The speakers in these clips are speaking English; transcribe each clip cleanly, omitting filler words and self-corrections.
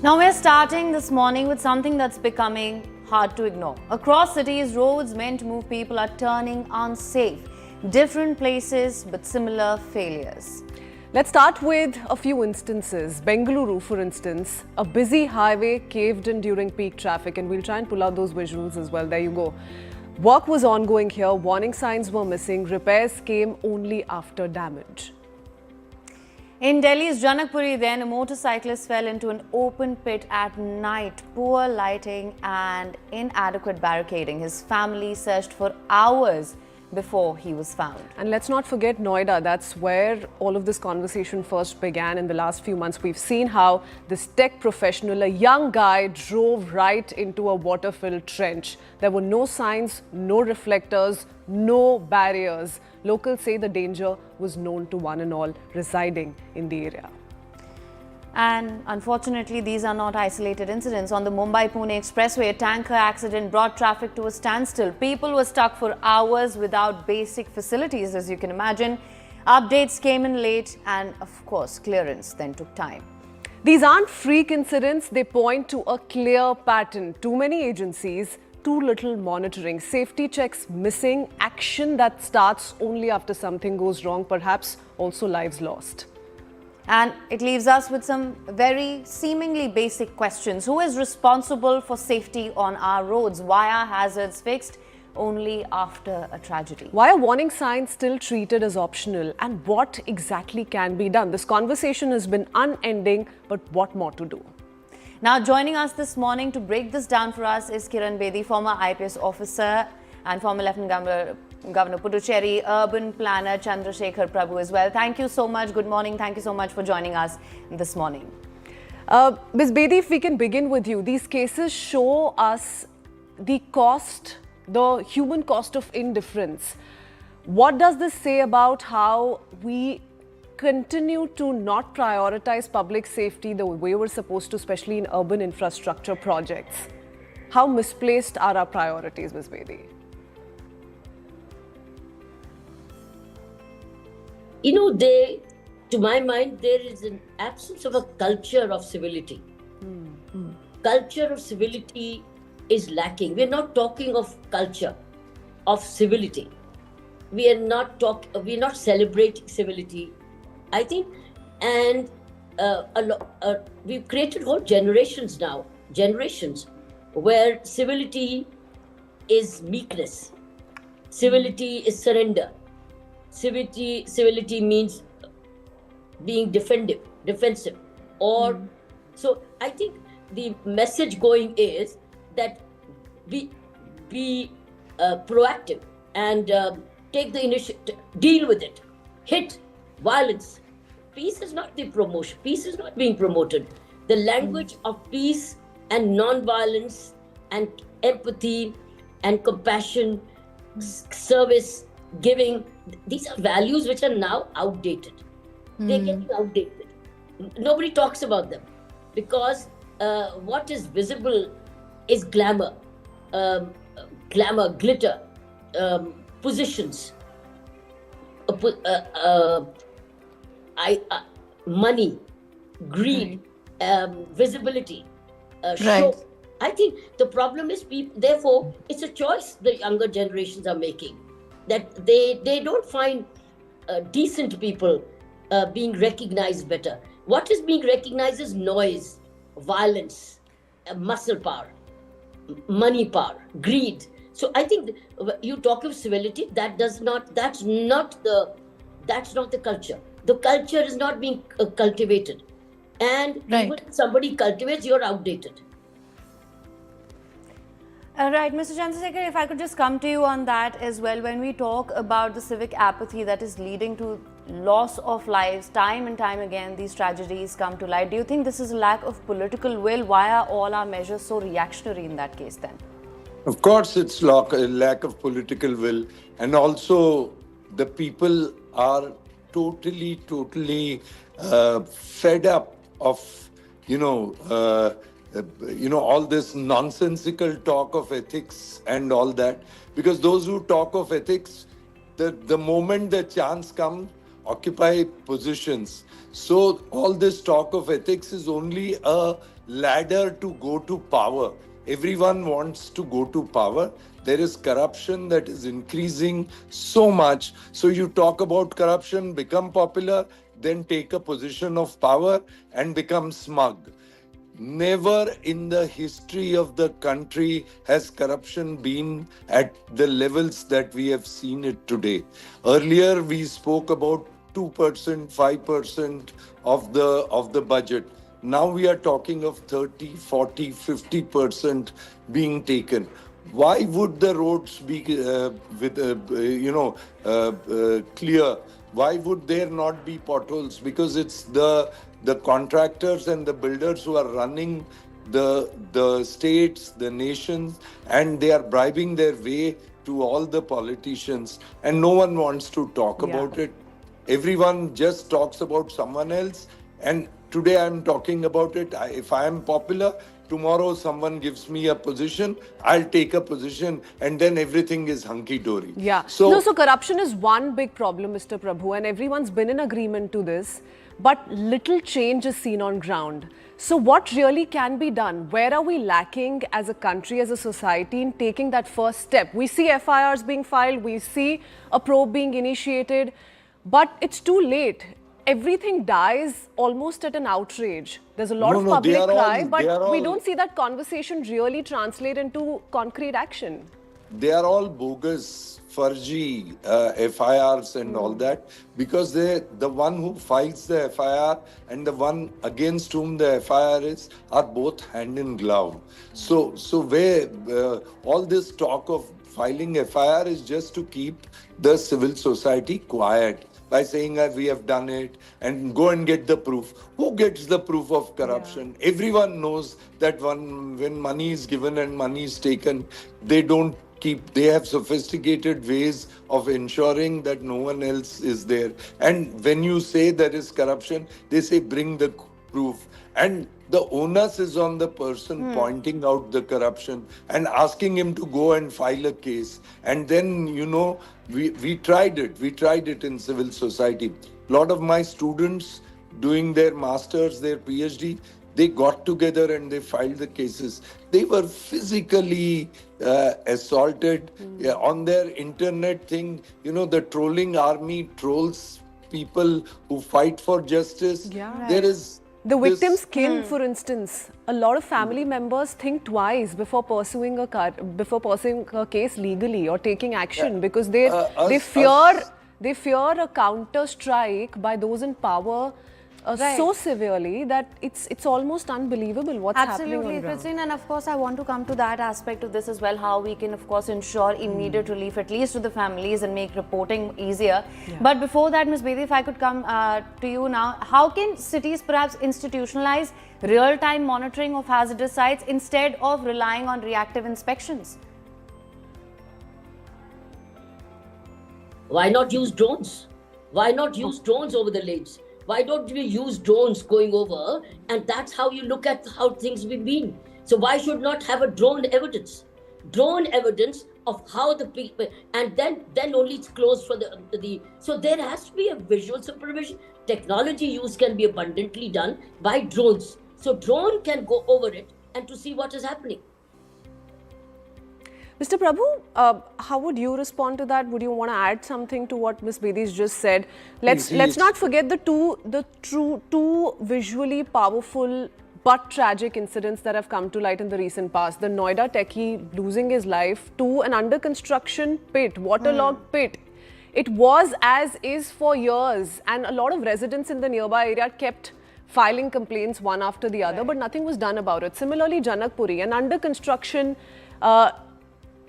Now we're starting this morning with something that's becoming hard to ignore. Across cities, roads meant to move people are turning unsafe. Different places but similar failures. Let's start with a few instances. Bengaluru, for instance, a busy highway caved in during peak traffic, and we'll try and pull out those visuals as well. There you go. Work was ongoing here, warning signs were missing, repairs came only after damage. In Delhi's Janakpuri, then, a motorcyclist fell into an open pit at night. Poor lighting and inadequate barricading. His family searched for hours before he was found. And let's not forget Noida. That's where all of this conversation first began. In the last few months, we've seen how this tech professional, a young guy, drove right into a water-filled trench. There were no signs, no reflectors, no barriers. Locals say the danger was known to one and all residing in the area. And unfortunately, these are not isolated incidents. On the Mumbai-Pune Expressway, a tanker accident brought traffic to a standstill. People were stuck for hours without basic facilities, as you can imagine. Updates came in late and, of course, clearance then took time. These aren't freak incidents. They point to a clear pattern. Too many agencies, too little monitoring, safety checks missing, action that starts only after something goes wrong, perhaps also lives lost. And it leaves us with some very seemingly basic questions. Who is responsible for safety on our roads? Why are hazards fixed only after a tragedy? Why are warning signs still treated as optional? And what exactly can be done? This conversation has been unending, but what more to do? Now, joining us this morning to break this down for us is Kiran, Bedi, former IPS officer and former Lieutenant Governor Puducherry, urban planner Chandrashekhar, Prabhu as well. Thank you so much. Good morning. Thank you so much for joining us this morning. Ms. Bedi, if we can begin with you. These cases show us the cost, the human cost of indifference. What does this say about how we continue to not prioritize public safety the way we're supposed to, especially in urban infrastructure projects? How misplaced are our priorities, Ms. Bedi? You know, to my mind, there is an absence of a culture of civility. Culture of civility is lacking. We're not talking of culture of civility. We are not celebrating civility, I think, and we've created whole generations where civility is meekness, civility is surrender. Civility means being defensive, or so. I think the message going is that we be proactive and take the initiative, deal with it, hit violence. Peace is not the promotion. Peace is not being promoted. The language of peace and non-violence and empathy and compassion, service, giving, these are values which are now outdated. They're getting outdated. Nobody talks about them because what is visible is glamour, glitter, positions, money, greed, visibility, show. I think the problem is people. Therefore, it's a choice the younger generations are making, that they don't find decent people being recognized better. What is being recognized is noise, violence, muscle power, money power, greed. So I think you talk of civility. That's not the culture. The culture is not being cultivated, and even if somebody cultivates, you're outdated. Right, Mr. Chandrasekhar, if I could just come to you on that as well. When we talk about the civic apathy that is leading to loss of lives, time and time again, these tragedies come to light. Do you think this is a lack of political will? Why are all our measures so reactionary in that case then? Of course, it's a lack of political will. And also, the people are totally fed up of, all this nonsensical talk of ethics and all that. Because those who talk of ethics, the moment the chance comes, occupy positions. So all this talk of ethics is only a ladder to go to power. Everyone wants to go to power. There is corruption that is increasing so much. So you talk about corruption, become popular, then take a position of power and become smug. Never in the history of the country has corruption been at the levels that we have seen it today. Earlier, we spoke about 2%, 5% of the budget. Now we are talking of 30, 40, 50% being taken. Why would the roads be clear? Why would there not be potholes? Because it's the contractors and the builders who are running the states, the nations, and they are bribing their way to all the politicians, and no one wants to talk about it. Everyone just talks about someone else, and today I'm talking about it. If I am popular, tomorrow someone gives me a position, I'll take a position, and then everything is hunky-dory. Yeah. So corruption is one big problem, Mr. Prabhu, and everyone's been in agreement to this, but little change is seen on ground. So what really can be done? Where are we lacking as a country, as a society, in taking that first step? We see FIRs being filed, we see a probe being initiated, but it's too late. Everything dies almost at an outrage. There's a lot of public cry, but we don't see that conversation really translate into concrete action. They are all bogus, furgy FIRs and all that, because the one who files the FIR and the one against whom the FIR is are both hand in glove. So where all this talk of filing FIR is just to keep the civil society quiet by saying we have done it and go and get the proof. Who gets the proof of corruption? Yeah. Everyone knows that when money is given and money is taken, they have sophisticated ways of ensuring that no one else is there. And when you say there is corruption, they say bring the proof. And the onus is on the person pointing out the corruption and asking him to go and file a case. And then, we tried it. We tried it in civil society. A lot of my students doing their masters, their PhD, they got together and they filed the cases. They were physically assaulted on their internet thing. The trolling army trolls people who fight for justice. Yeah. There is the victim's killed, for instance. A lot of family members think twice before pursuing a case legally or taking action because they fear a counter strike by those in power so severely that it's almost unbelievable what's happening on ground. Absolutely, Christine, and of course I want to come to that aspect of this as well, how we can of course ensure immediate relief at least to the families and make reporting easier. Yeah. But before that, Ms. Bedi, if I could come to you now, how can cities perhaps institutionalize real-time monitoring of hazardous sites instead of relying on reactive inspections? Why not use drones? Why not use drones over the lakes? Why don't we use drones going over? And that's how you look at how things have been. So why should not have a drone evidence? Drone evidence of how the people, and then only it's closed for the. So there has to be a visual supervision. Technology use can be abundantly done by drones. So drone can go over it and to see what is happening. Mr. Prabhu, how would you respond to that? Would you want to add something to what Ms. Bedi's just said? Let's not forget the two visually powerful but tragic incidents that have come to light in the recent past. The Noida techie losing his life to an under construction pit, waterlogged pit. It was as is for years, and a lot of residents in the nearby area kept filing complaints one after the other, but nothing was done about it. Similarly, Janakpuri, an under construction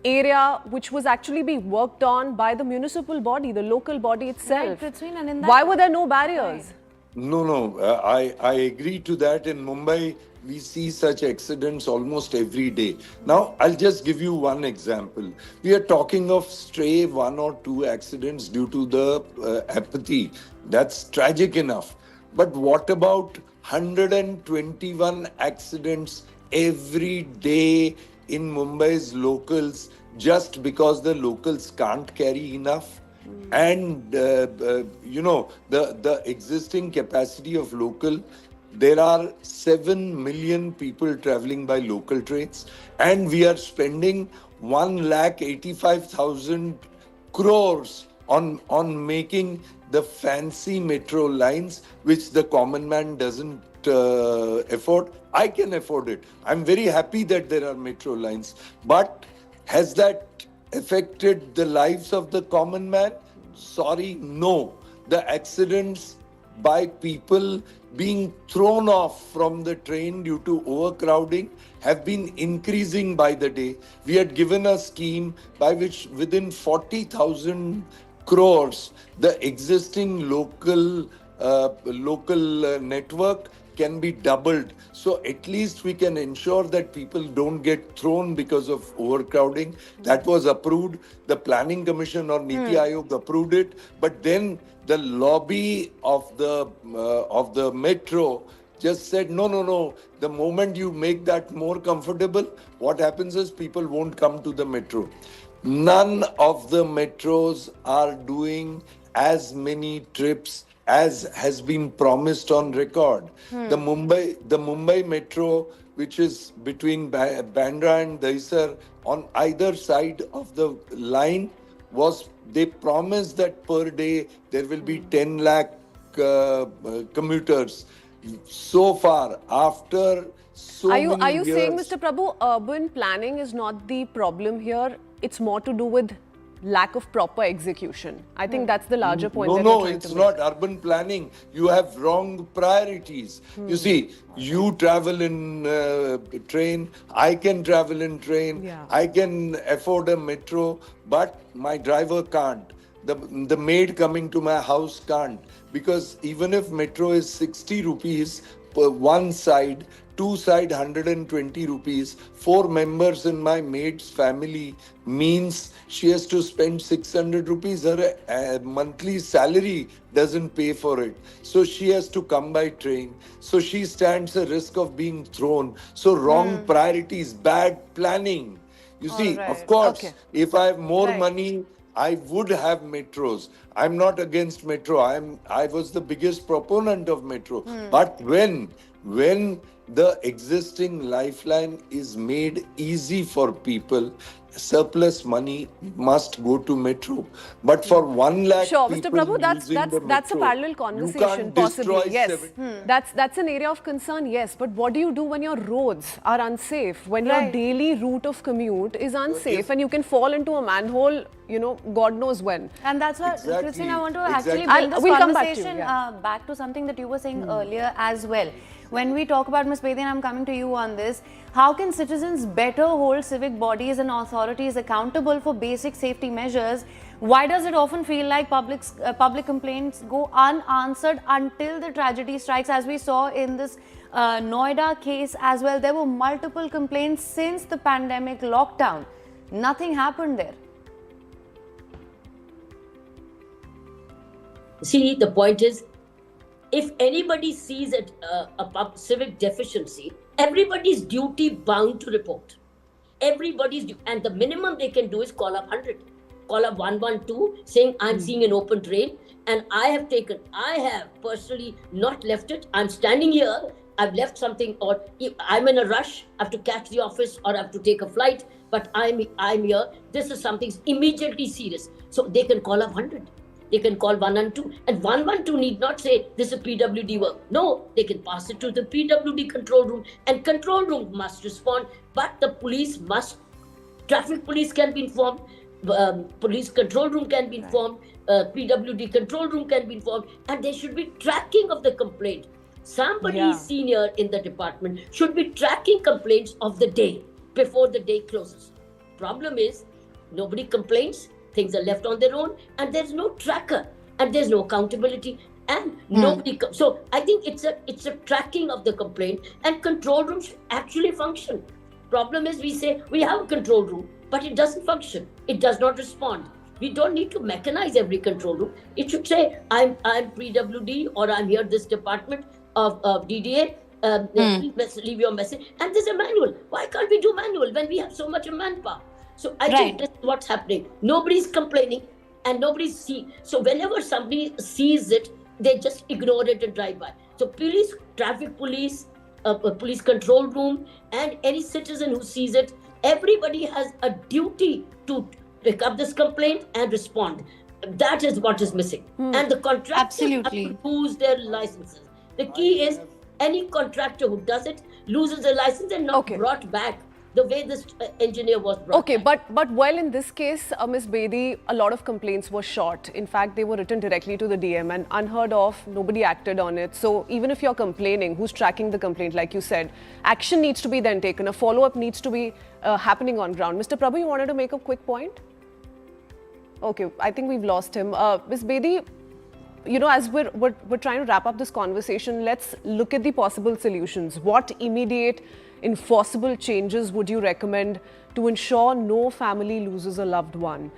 area which was actually being worked on by the municipal body, the local body itself. Right, and in that why were there no barriers? Right. No, I agree to that. In Mumbai, we see such accidents almost every day. Now, I'll just give you one example. We are talking of stray 1 or 2 accidents due to the apathy. That's tragic enough. But what about 121 accidents every day in Mumbai's locals just because the locals can't carry enough? and the existing capacity of local. There are 7 million people traveling by local trains, and we are spending 1,85,000 crores on making the fancy metro lines, which the common man doesn't afford. I can afford it. I'm very happy that there are metro lines, but has that affected the lives of the common man? Sorry, no. The accidents by people being thrown off from the train due to overcrowding have been increasing by the day. We had given a scheme by which within 40,000 crores, the existing local network can be doubled. So at least we can ensure that people don't get thrown because of overcrowding. That was approved. The Planning Commission or Niti Aayog approved it. But then the lobby of the metro just said, no. The moment you make that more comfortable, what happens is people won't come to the metro. None of the metros are doing as many trips as has been promised on record. The Mumbai metro, which is between Bandra and Dahisar, on either side of the line, they promised that per day there will be 10 lakh commuters. So far, after so many Are you years, saying, Mr. Prabhu, urban planning is not the problem here? It's more to do with lack of proper execution. I think that's the larger point. No, it's not urban planning. You have wrong priorities. You see, you travel in train, I can travel in train, I can afford a metro, but my driver can't. The maid coming to my house can't. Because even if metro is 60 rupees per one side, two side 120 rupees, 4 members in my maid's family means she has to spend 600 rupees. Her monthly salary doesn't pay for it. So she has to come by train. So she stands a risk of being thrown. So wrong priorities, bad planning. You see, of course, if I have more money, I would have metros. I'm not against metro. I was the biggest proponent of metro. But when the existing lifeline is made easy for people, surplus money must go to metro. But for 1 lakh sure, people Mr. Prabhu, that's a parallel conversation, possibly. Yes, that's an area of concern. Yes, but what do you do when your roads are unsafe? When your daily route of commute is unsafe, and you can fall into a manhole, God knows when. And that's what, Christine, I want to actually Exactly. bring this We'll come conversation back to you, back to something that you were saying earlier as well. When we talk about, Ms. Bedi, and I'm coming to you on this, how can citizens better hold civic bodies and authorities accountable for basic safety measures? Why does it often feel like public complaints go unanswered until the tragedy strikes? As we saw in this Noida case as well, there were multiple complaints since the pandemic lockdown. Nothing happened there. See, the point is, if anybody sees a civic deficiency, everybody's duty bound to report. And the minimum they can do is call up 100. Call up 112 saying, I'm seeing an open train and I have personally not left it. I'm standing here, I've left something, or I'm in a rush, I have to catch the office or I have to take a flight, but I'm here. This is something immediately serious. So they can call up 100. They can call 112, and 112 need not say this is PWD work. No, they can pass it to the PWD control room, and control room must respond. But the traffic police can be informed, police control room can be informed, PWD control room can be informed, and there should be tracking of the complaint. Somebody senior in the department should be tracking complaints of the day before the day closes. Problem is, nobody complains. Things are left on their own, and there's no tracker, and there's no accountability, and nobody. So I think it's a tracking of the complaint, and control rooms should actually function. Problem is, we say we have a control room, but it doesn't function. It does not respond. We don't need to mechanize every control room. It should say, I'm PWD, or I'm here this department of DDA. Please leave your message, and there's a manual. Why can't we do manual when we have so much manpower? So I think this is what's happening. Nobody's complaining. and nobody see. So whenever somebody sees it, they just ignore it and drive by. So police, traffic police, police control room, and any citizen who sees it, everybody has a duty to pick up this complaint and respond. That is what is missing. And the contractors Absolutely. have to lose their licenses. The key is any contractor who does it loses their license and not Okay. brought back the way this engineer was brought Okay, back. but well, in this case, Ms. Bedi, a lot of complaints were short. In fact, they were written directly to the DM and unheard of. Nobody acted on it. So even if you're complaining, who's tracking the complaint, like you said, action needs to be then taken. A follow-up needs to be happening on ground. Mr. Prabhu, you wanted to make a quick point? Okay, I think we've lost him. Ms. Bedi, you know, as we're trying to wrap up this conversation, let's look at the possible solutions. What immediate enforceable changes would you recommend to ensure no family loses a loved one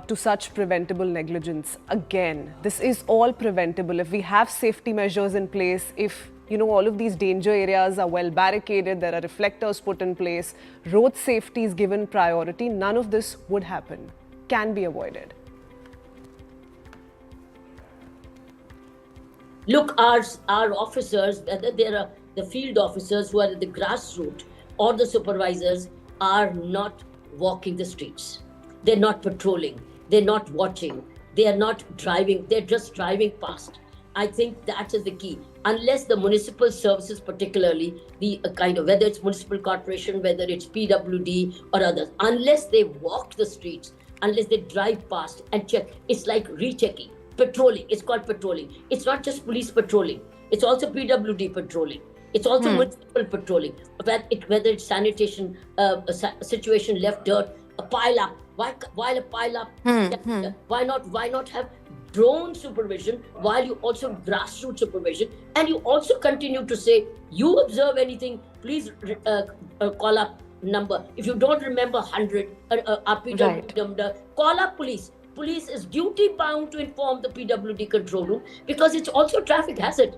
to such preventable negligence? Again, this is all preventable. If we have safety measures in place, if you know all of these danger areas are well barricaded, there are reflectors put in place, road safety is given priority, none of this would happen, can be avoided. Look, our officers, whether they are the field officers who are at the grassroots or the supervisors, are not walking the streets. They're not patrolling. They're not watching. They are not driving. They're just driving past. I think that is the key. Unless the municipal services, particularly the kind of, whether it's municipal corporation, whether it's PWD or others, unless they walk the streets, unless they drive past and check, it's like rechecking. Patrolling, it's called patrolling. It's not just police patrolling. It's also PWD patrolling. It's also municipal patrolling. Whether it's sanitation situation, left dirt, a pile up. Why a pile up? Why not have drone supervision while you also grassroots supervision, and you also continue to say, you observe anything, please call up number. If you don't remember 100, RPW number, call up police. Police is duty bound to inform the PWD control room because it's also a traffic hazard.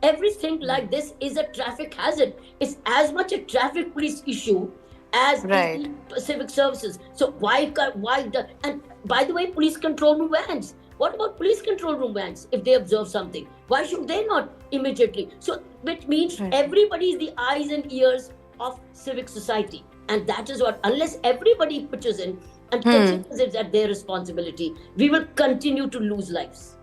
Everything like this is a traffic hazard. It's as much a traffic police issue as the civic services. So and by the way, police control room vans. What about police control room vans if they observe something? Why should they not immediately? So which means everybody is the eyes and ears of civic society. And that is what, unless everybody pitches in and considers it as their responsibility, we will continue to lose lives.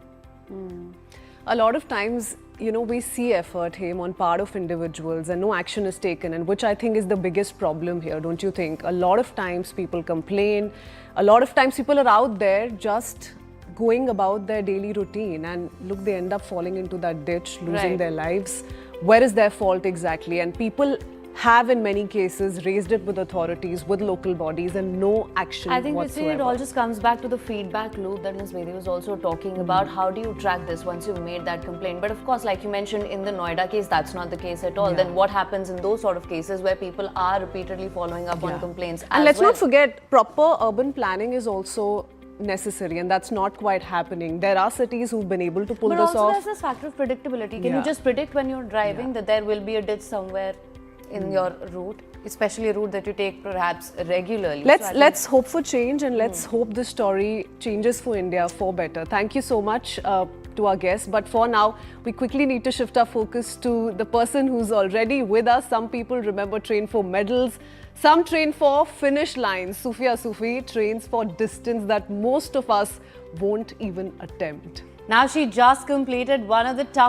A lot of times, you know, we see effort on part of individuals and no action is taken, and which I think is the biggest problem here, don't you think? A lot of times people complain, a lot of times people are out there just going about their daily routine, and look, they end up falling into that ditch, losing their lives. Where is their fault exactly? And people have in many cases raised it with authorities, with local bodies, and no action I think whatsoever. it all just comes back to the feedback loop that Ms. Bedi was also talking about. How do you track this once you've made that complaint? But of course, like you mentioned, in the Noida case, that's not the case at all. Then what happens in those sort of cases where people are repeatedly following up on complaints? And let's not forget, proper urban planning is also necessary, and that's not quite happening. There are cities who've been able to pull But this also off. there's this factor of predictability. Can you just predict when you're driving that there will be a ditch somewhere in your route, especially a route that you take perhaps regularly? Let's hope for change, and let's hope this story changes for India for better. Thank you so much to our guests. But for now, we quickly need to shift our focus to the person who's already with us. Some people remember train for medals, some train for finish lines. Sufia Sufi trains for distance that most of us won't even attempt. Now she just completed one of the toughest